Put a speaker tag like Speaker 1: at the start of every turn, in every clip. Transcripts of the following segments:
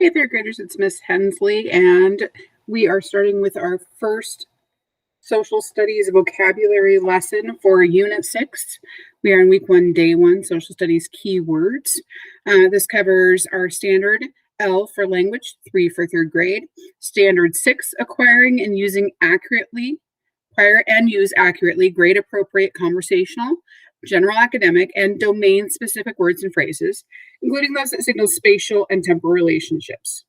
Speaker 1: Hey there, graders, it's Miss Hensley, and we are starting with our first social studies vocabulary lesson for Unit 6. We are in week 1, day 1, social studies keywords. This covers our standard L for language, 3 for 3rd grade, standard 6, acquiring and using accurately, acquire and use accurately grade appropriate conversational, general academic, and domain specific words and phrases, including those that signal spatial and temporal relationships.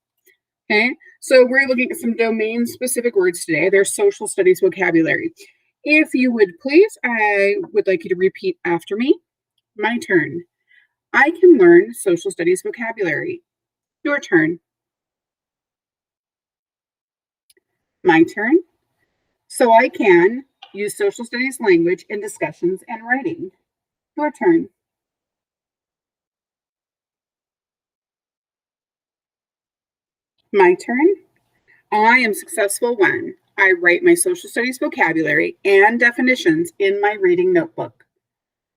Speaker 1: Okay, so we're looking at some domain specific words today. They're social studies vocabulary. If you would please, I would like you to repeat after me. My turn. I can learn social studies vocabulary. Your turn. My turn. So I can use social studies language in discussions and writing. Your turn. My turn. I am successful when I write my social studies vocabulary and definitions in my reading notebook.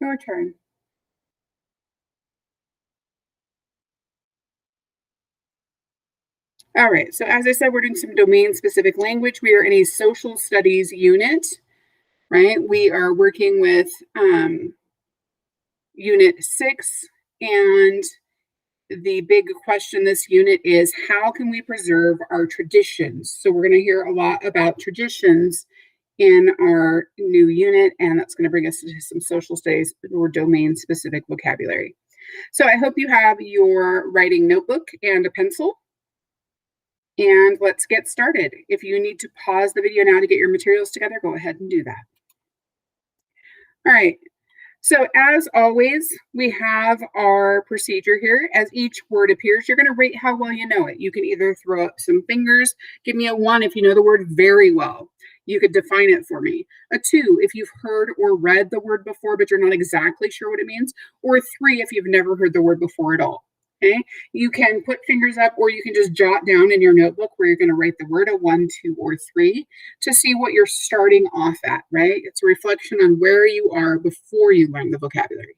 Speaker 1: Your turn. All right, so as I said, we're doing some domain-specific language. We are in a social studies unit, right? We are working with Unit 6, and the big question this unit is, how can we preserve our traditions? So we're going to hear a lot about traditions in our new unit, and that's going to bring us to some social studies or domain-specific vocabulary. So I hope you have your writing notebook and a pencil. And let's get started. If you need to pause the video now to get your materials together, go ahead and do that. All right. So as always, we have our procedure here. As each word appears, you're going to rate how well you know it. You can either throw up some fingers, give me a 1 if you know the word very well. You could define it for me. A 2 if you've heard or read the word before, but you're not exactly sure what it means. Or a 3 if you've never heard the word before at all. Okay, you can put fingers up, or you can just jot down in your notebook where you're going to write the word, a 1, 2, or 3, to see what you're starting off at, right? It's a reflection on where you are before you learn the vocabulary.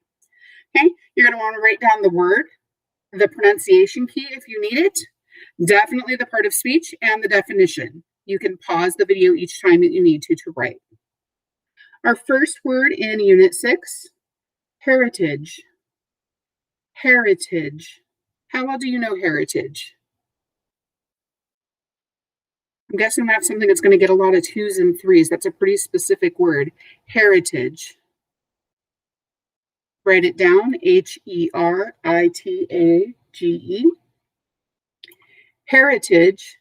Speaker 1: Okay, you're going to want to write down the word, the pronunciation key if you need it, definitely the part of speech, and the definition. You can pause the video each time that you need to write. Our first word in Unit 6, heritage. Heritage. How well do you know heritage? I'm guessing that's something that's going to get a lot of 2s and 3s. That's a pretty specific word. Heritage. Write it down. H-E-R-I-T-A-G-E. Heritage,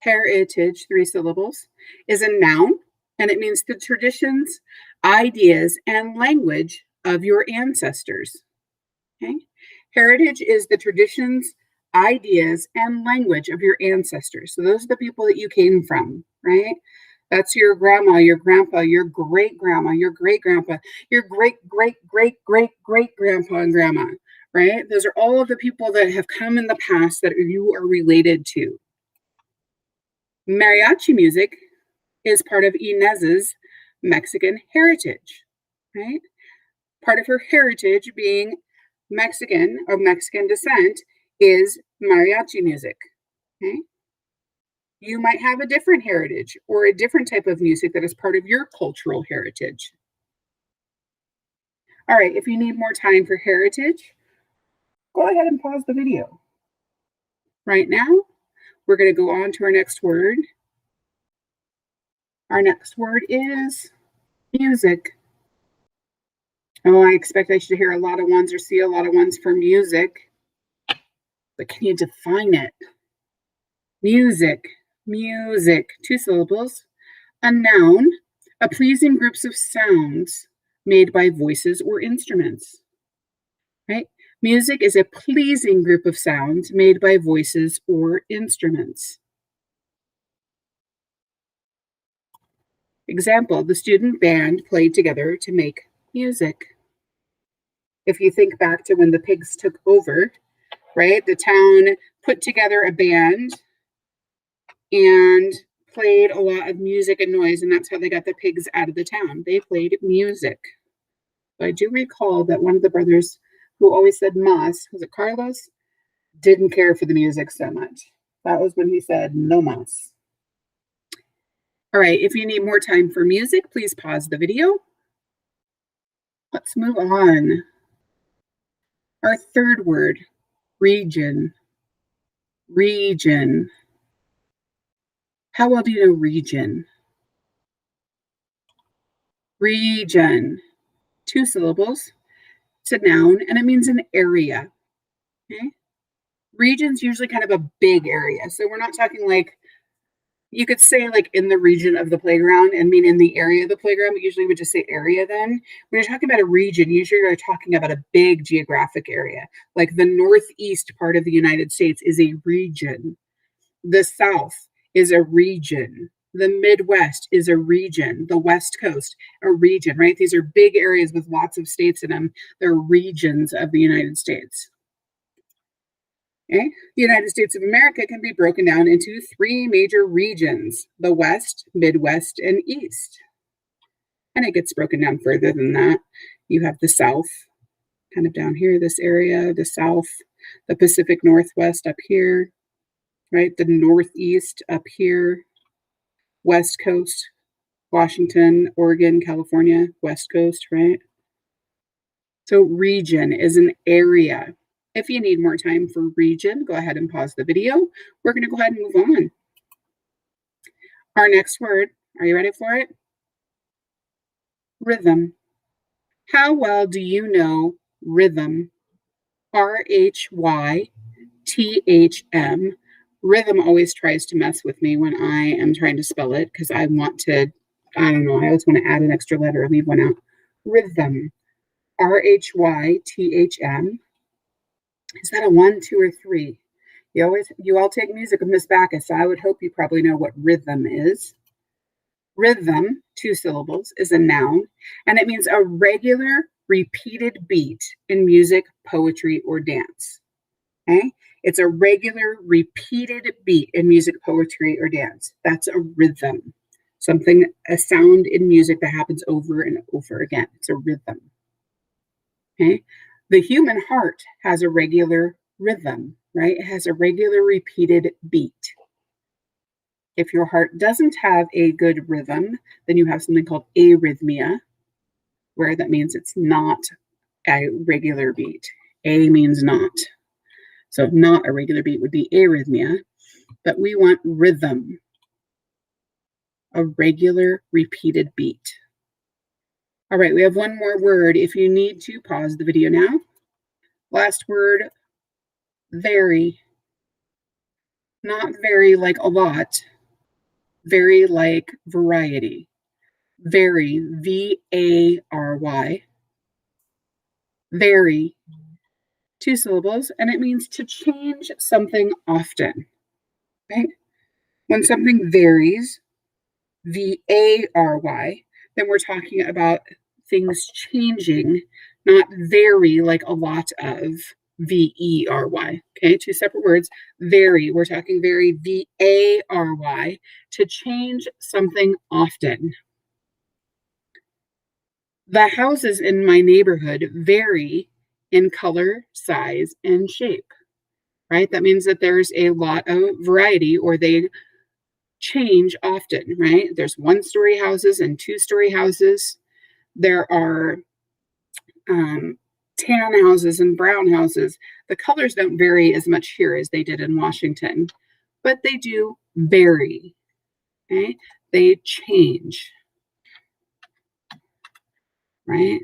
Speaker 1: 3 syllables, is a noun, and it means the traditions, ideas, and language of your ancestors. Okay? Heritage is the traditions, ideas, and language of your ancestors. So those are the people that you came from, right? That's your grandma, your grandpa, your great-grandma, your great-grandpa, your great-great-great-great-great-grandpa and grandma, right? Those are all of the people that have come in the past that you are related to. Mariachi music is part of Inez's Mexican heritage, right? Part of her heritage being Mexican, of Mexican descent, is mariachi music. Okay? You might have a different heritage or a different type of music that is part of your cultural heritage. All right, if you need more time for heritage, go ahead and pause the video. Right now, we're going to go on to our next word. Our next word is music. Oh, I expect I should hear a lot of 1s or see a lot of 1s for music. But can you define it? Music, 2 syllables. A noun, a pleasing groups of sounds made by voices or instruments. Right? Music is a pleasing group of sounds made by voices or instruments. Example, the student band played together to make music. If you think back to when the pigs took over, right, the town put together a band and played a lot of music and noise, and that's how they got the pigs out of the town. They played music. But I do recall that one of the brothers who always said mas, was it Carlos? Didn't care for the music so much. That was when he said, no mas. All right, if you need more time for music, please pause the video. Let's move on. Our third word, region. Region. How well do you know region? Region. 2 syllables. It's a noun, and it means an area. Okay? Region's usually kind of a big area. So we're not talking like, you could say like in the region of the playground and mean in the area of the playground, but usually we just say area then. When you're talking about a region, usually you're talking about a big geographic area. Like the northeast part of the United States is a region. The South is a region. The Midwest is a region. The West Coast, a region, right? These are big areas with lots of states in them. They're regions of the United States. Okay? The United States of America can be broken down into 3 major regions: the West, Midwest, and East. And it gets broken down further than that. You have the South, kind of down here, this area, the South, the Pacific Northwest up here, right? The Northeast up here, West Coast, Washington, Oregon, California, West Coast, right? So region is an area. If you need more time for region, go ahead and pause the video. We're going to go ahead and move on. Our next word, are you ready for it? Rhythm. How well do you know rhythm? RHYTHM. Rhythm always tries to mess with me when I am trying to spell it because I want to, I don't know, I always want to add an extra letter and leave one out. Rhythm. RHYTHM. Is that a 1, 2, or 3? You all take music with Miss Backus, so I would hope you probably know what rhythm is. Rhythm, 2 syllables, is a noun, and it means a regular, repeated beat in music, poetry, or dance. Okay? It's a regular, repeated beat in music, poetry, or dance. That's a rhythm. A sound in music that happens over and over again. It's a rhythm. Okay? The human heart has a regular rhythm, right? It has a regular repeated beat. If your heart doesn't have a good rhythm, then you have something called arrhythmia, where that means it's not a regular beat. A means not. So not a regular beat would be arrhythmia, but we want rhythm, a regular repeated beat. All right, we have one more word. If you need to, pause the video now. Last word, vary. Not very like a lot, very like variety. Vary, V-A-R-Y. Vary, 2 syllables, and it means to change something often. Right? When something varies, V-A-R-Y, then we're talking about things changing, not vary like a lot of, V-E-R-Y. Okay, 2 separate words. Vary, we're talking vary, V-A-R-Y, to change something often. The houses in my neighborhood vary in color, size, and shape, right? That means that there's a lot of variety, or they change often, right? There's 1-story houses and 2-story houses. There are tan houses and brown houses. The colors don't vary as much here as they did in Washington, but they do vary. Okay? They change, right?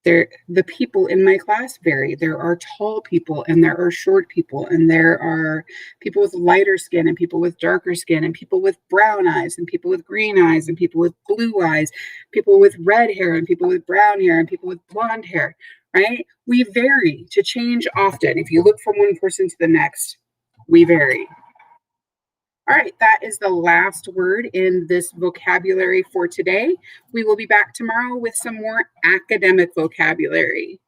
Speaker 1: The people in my class vary. There are tall people and there are short people, and there are people with lighter skin and people with darker skin, and people with brown eyes and people with green eyes and people with blue eyes, people with red hair and people with brown hair and people with blonde hair, right? We vary, to change often. If you look from one person to the next, we vary. All right, that is the last word in this vocabulary for today. We will be back tomorrow with some more academic vocabulary.